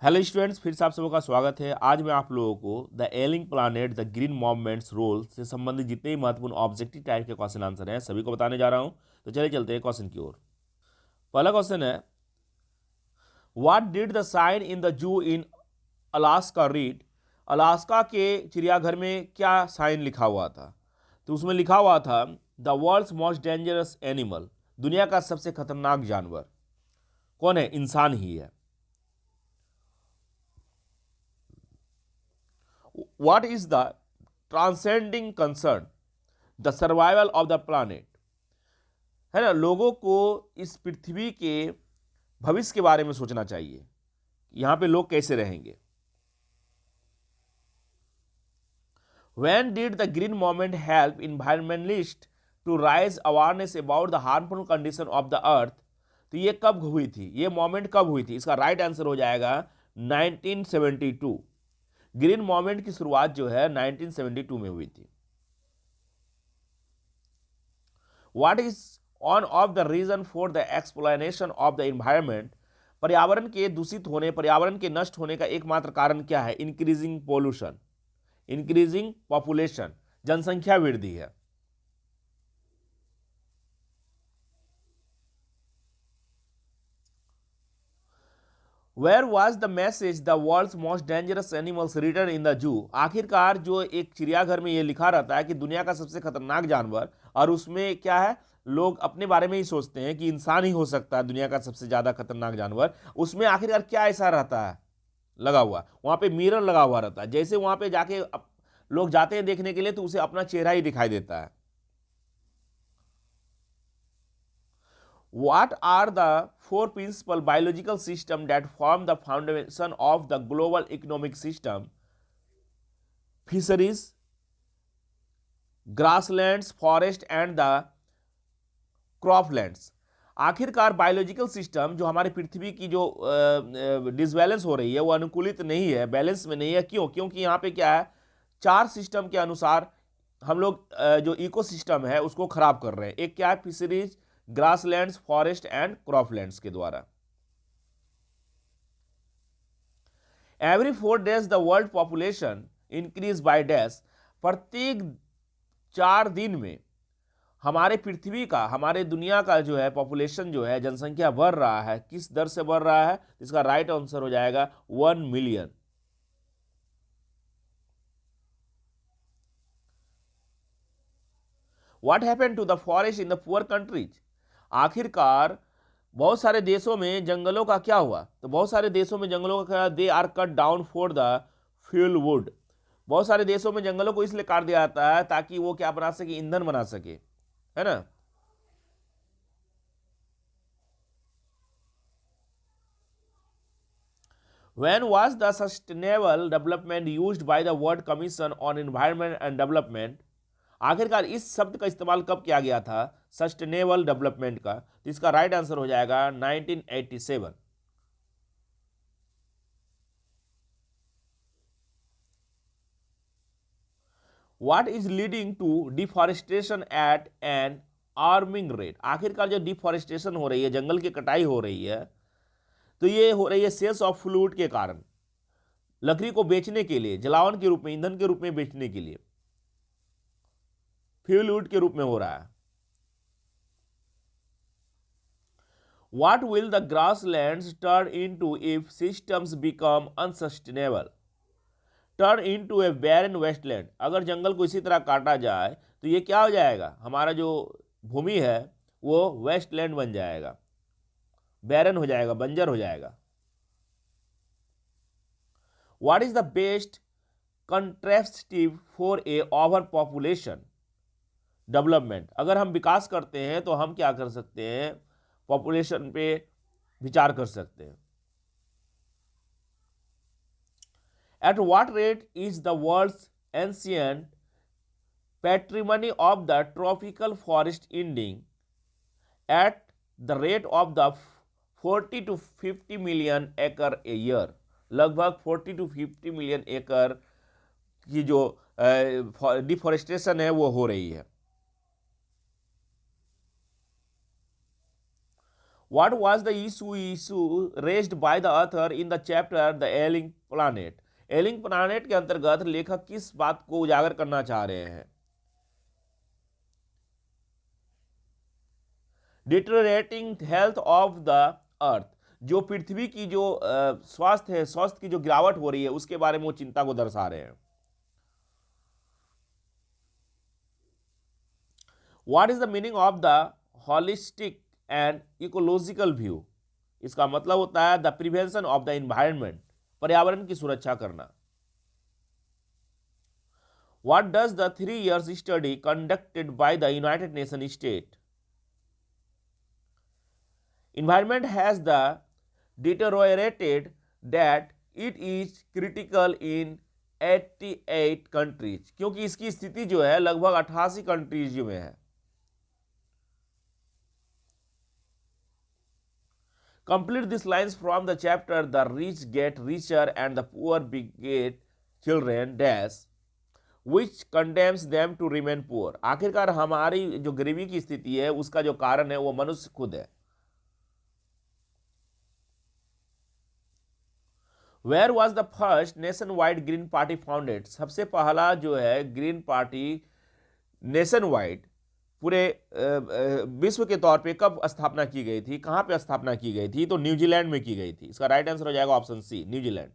Hello students, फिर से आप सबका स्वागत है। आज मैं आप लोगों को the ailing planet the green movement's role से संबंधित जितने भी महत्वपूर्ण ऑब्जेक्टिव टाइप के क्वेश्चन आंसर हैं सभी को बताने जा रहा हूं। तो चलिए चलते हैं क्वेश्चन की ओर। पहला क्वेश्चन है, what did the sign in the zoo in Alaska read. Alaska के चिड़ियाघर में क्या साइन लिखा हुआ था? तो उसमें लिखा हुआ था the world's most dangerous animal, दुनिया का सबसे खतरनाक जानवर कौन है? इंसान ही है। What is the transcending concern? The survival of the planet. है ना, लोगों को इस पृथ्वी के भविष्य के बारे में सोचना चाहिए, यहां पे लोग कैसे रहेंगे। When did the green movement help environmentalists to raise awareness about the harmful condition of the earth? तो ये कब हुई थी, ये मोमेंट कब हुई थी? इसका राइट आंसर हो जाएगा 1972। ग्रीन मूवमेंट की शुरुआत जो है 1972 में हुई थी। What is one of the reason for the exploitation of the environment? पर्यावरण के दूषित होने, पर्यावरण के नष्ट होने का एकमात्र कारण क्या है? इंक्रीजिंग पोल्यूशन, इंक्रीजिंग पॉपुलेशन, जनसंख्या वृद्धि है। Where was the message the world's most dangerous animals written in the zoo. आखिरकार जो एक चिड़ियाघर में यह लिखा रहता है कि दुनिया का सबसे खतरनाक जानवर, और उसमें क्या है, लोग अपने बारे में ही सोचते हैं कि इंसान ही हो सकता है दुनिया का सबसे ज्यादा खतरनाक जानवर। उसमें आखिरकार क्या ऐसा रहता है लगा हुआ? वहां पे मिरर लगा हुआ रहता है, जैसे वहां पे जाके लोग जाते हैं देखने के लिए तो उसे अपना चेहरा ही दिखाई देता है। What are the four principal biological systems that form the foundation of the global economic system? Fisheries, grasslands, forest and the croplands. आखिरकार बायोलॉजिकल सिस्टम जो हमारी पृथ्वी की जो डिसबैलेंस हो रही है वो अनुकूलित नहीं है, बैलेंस में नहीं है। क्यों? क्योंकि यहाँ पे क्या है, चार सिस्टम के अनुसार हम लोग जो इकोसिस्टम है उसको खराब कर रहे हैं। एक क्या है, fisheries, grasslands, forest and croplands के द्वारा। Every 4 days the world population increase by dash. प्रत्येक 4 दिन में हमारे पृथ्वी का, हमारे दुनिया का जो है पॉपुलेशन जो है, जनसंख्या बढ़ रहा है। किस दर से बढ़ रहा है? इसका राइट आंसर हो जाएगा 1 million. What happened to the forest in the poor countries. आखिरकार बहुत सारे देशों में जंगलों का क्या हुआ? तो बहुत सारे देशों में जंगलों का, they are cut down for the fuel wood. बहुत सारे देशों में जंगलों को इसलिए काट दिया जाता है ताकि वो क्या बना सके, ईंधन बना सके, है ना। When was the sustainable development used by the World Commission on Environment and Development? आखिरकार इस शब्द का इस्तेमाल कब किया गया था सस्टेनेबल डेवलपमेंट का? तो इसका राइट आंसर हो जाएगा 1987। What is leading to deforestation at an arming rate. आखिरकार जो डिफॉरेस्टेशन हो रही है, जंगल की कटाई हो रही है, तो ये हो रही है सेल्स ऑफ फ्लूइड के कारण, लकड़ी को बेचने के लिए, जलावन के रूप में, ईंधन के रूप में बेचने के लिए, फ्यूल वुड के रूप में हो रहा है। What will the grasslands turn into if systems become unsustainable? Turn into a barren wasteland. अगर जंगल को इसी तरह काटा जाए तो ये क्या हो जाएगा, हमारा जो भूमि है वो वेस्टलैंड बन जाएगा, बैरन हो जाएगा, बंजर हो जाएगा। What is the best contraceptive for a overpopulation development? अगर हम विकास करते हैं तो हम क्या कर सकते हैं, पॉपुलेशन पे विचार कर सकते हैं। At what rate is the world's ancient patrimony of the tropical forest ending? At the rate of the 40 to 50 million acre a year। लगभग 40 to 50 मिलियन एकड़ की जो डिफॉरेस्टेशन है वो हो रही है। What was the issue raised by the author in the chapter The Ailing Planet? Ailing planet के अंतर्गत लेखक किस बात को उजागर करना चाह रहे हैं? Deteriorating health of the earth, जो पृथ्वी की जो स्वास्थ्य की जो गिरावट हो रही है उसके बारे में वो चिंता को दर्शा रहे हैं. What is the meaning of the holistic and ecological view? इसका मतलब होता है the prevention of the environment, पर्यावरण की सुरक्षा करना. What does the 3 years study conducted by the United nation state? Environment has the deteriorated that it is critical in 88 countries, क्योंकि इसकी स्थिति जो है लगभग 88 कंट्रीज में है. Complete these lines from the chapter The Rich Get Richer and the Poor Beget Children dash which condemns them to remain poor. आखिरकार हमारी जो गरीबी की स्थिति है उसका जो कारण है वो मनुष्य खुद है. Where was the first nationwide Green Party founded? सबसे पहला जो है ग्रीन पार्टी नेशन वाइड पूरे विश्व के तौर पे कब स्थापना की गई थी, कहां पे स्थापना की गई थी? तो न्यूजीलैंड में की गई थी. इसका राइट आंसर हो जाएगा option C, New Zealand.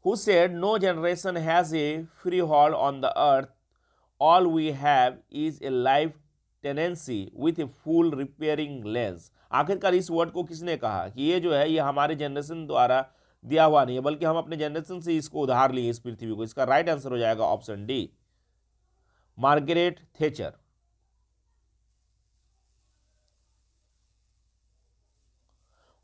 Who said no generation has a freehold on the earth? All we have is a life tenancy with a full repairing lens. आखिरकार इस वर्ड को किसने कहा कि ये जो है ये हमारे जनरेशन द्वारा दिया हुआ नहीं है, बल्कि हम अपने जनरेशन से इसको उधार लिए इस पृथ्वी को? इसका राइट आंसर हो जाएगा option D, Margaret thatched.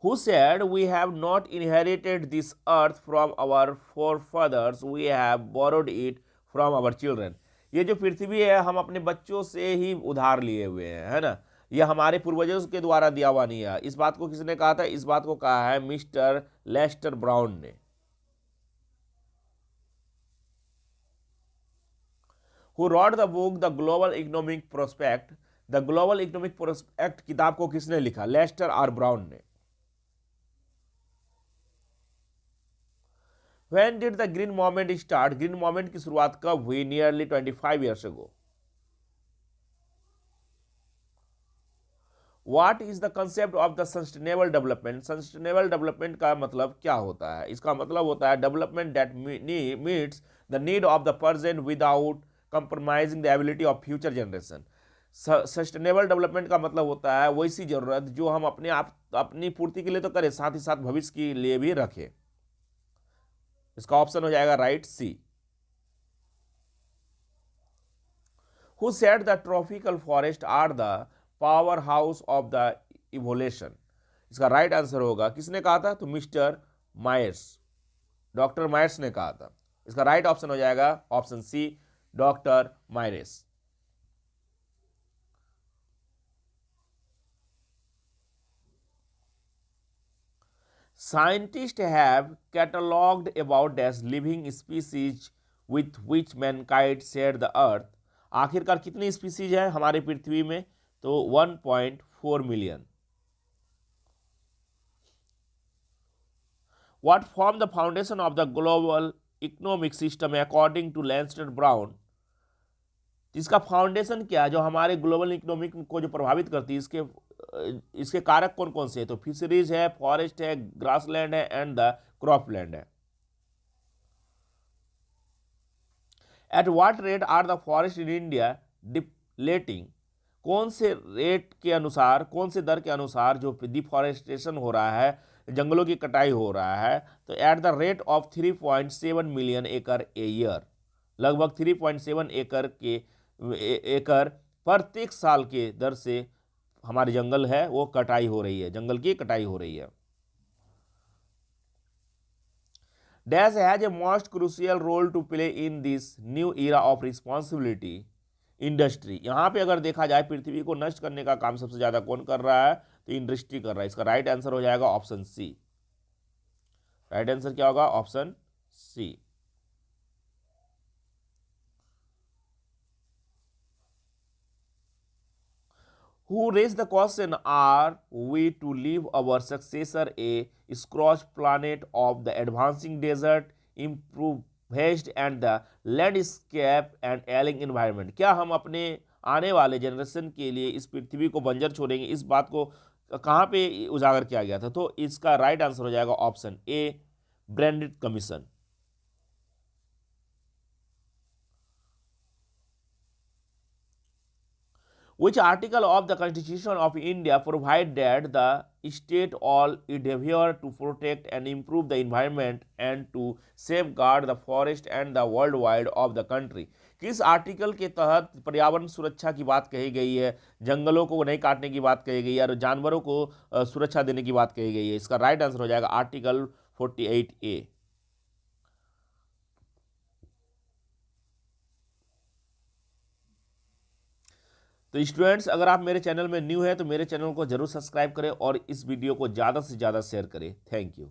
Who said we have not inherited this earth from our forefathers, we have borrowed it from our children? ये जो पृथ्वी है हम अपने बच्चों से ही उधार लिए हुए हैं, है ना. ये हमारे पूर्वजों के द्वारा दिया हुआ नहीं है. इस बात को किसने कहा था? इस बात को कहा है मिस्टर लेस्टर ब्राउन ने. Who wrote the book The Global Economic Prospect? The global economic prospect किताब को किसने लिखा? लेस्टर आर ब्राउन ने. When did the green movement start? Green movement की शुरुआत कब हुई? Nearly 25 years ago. What is the concept of the sustainable development? Sustainable development का मतलब क्या होता है? इसका मतलब होता है development that meets the need of the present without compromising the ability of future generation. Sustainable development का मतलब होता है वैसी जरूरत जो हम अपने आप अपनी पूर्ति के लिए तो करें, साथ ही साथ भविष्य के लिए भी रखें. इसका ऑप्शन हो जाएगा right C. Who said the tropical forest are the power house of the evolution? इसका राइट आंसर होगा, किसने कहा था? तो मिस्टर मायर्स, डॉक्टर मायर्स ने कहा था. इसका राइट ऑप्शन हो जाएगा option C, doctor Myers. Scientists have catalogued about as living species with which mankind shared the earth. आखिरकार कितनी स्पीसीज है हमारे पृथ्वी में? तो 1.4 million. What formed the foundation of the global economic system according to Lester Brown? इसका foundation क्या है जो हमारे ग्लोबल इकोनॉमिक को जो प्रभावित करती है? इसके कारक कौन कौन से है? तो फिशरीज है, फॉरेस्ट है, ग्रासलैंड है एंड द क्रॉपलैंड है. At what rate are the forest in India depleting? कौन से रेट के अनुसार, कौन से दर के अनुसार जो डिफॉरेस्टेशन हो रहा है, जंगलों की कटाई हो रहा है? तो at the rate of 3.7 million एकड़ ए ईयर. लगभग 3.7 एकड़ प्रत्येक साल के दर से हमारे जंगल है वो कटाई हो रही है, जंगल की कटाई हो रही है. Dash has a most crucial role to play in this new era of responsibility industry. यहां पे अगर देखा जाए पृथ्वी को नष्ट करने का काम सबसे ज्यादा कौन कर रहा है? तो इंडस्ट्री कर रहा है. इसका राइट आंसर हो जाएगा ऑप्शन सी. राइट आंसर क्या होगा? Option C. who raised the question, are we to leave our successor a scorched planet of the advancing desert, impoverished and the landscape and ailing environment? क्या हम अपने आने वाले generation के लिए इस पृथ्वी को बंजर छोड़ेंगे? इस बात को कहाँ पे उजागर किया गया था? तो इसका राइट आंसर हो जाएगा option A, branded commission. Which article of the Constitution of India provide that the state all endeavor to protect and improve the environment and to safeguard the forest and the worldwide of the country? किस article के तहत पर्यावरण सुरक्षा की बात कही गई है, जंगलों को नहीं काटने की बात कही गई है और जानवरों को सुरक्षा देने की बात कही गई है? इसका राइट आंसर हो जाएगा आर्टिकल 48A। तो स्टूडेंट्स, अगर आप मेरे चैनल में न्यू है तो मेरे चैनल को जरूर सब्सक्राइब करें और इस वीडियो को ज़्यादा से ज़्यादा शेयर करें। Thank you.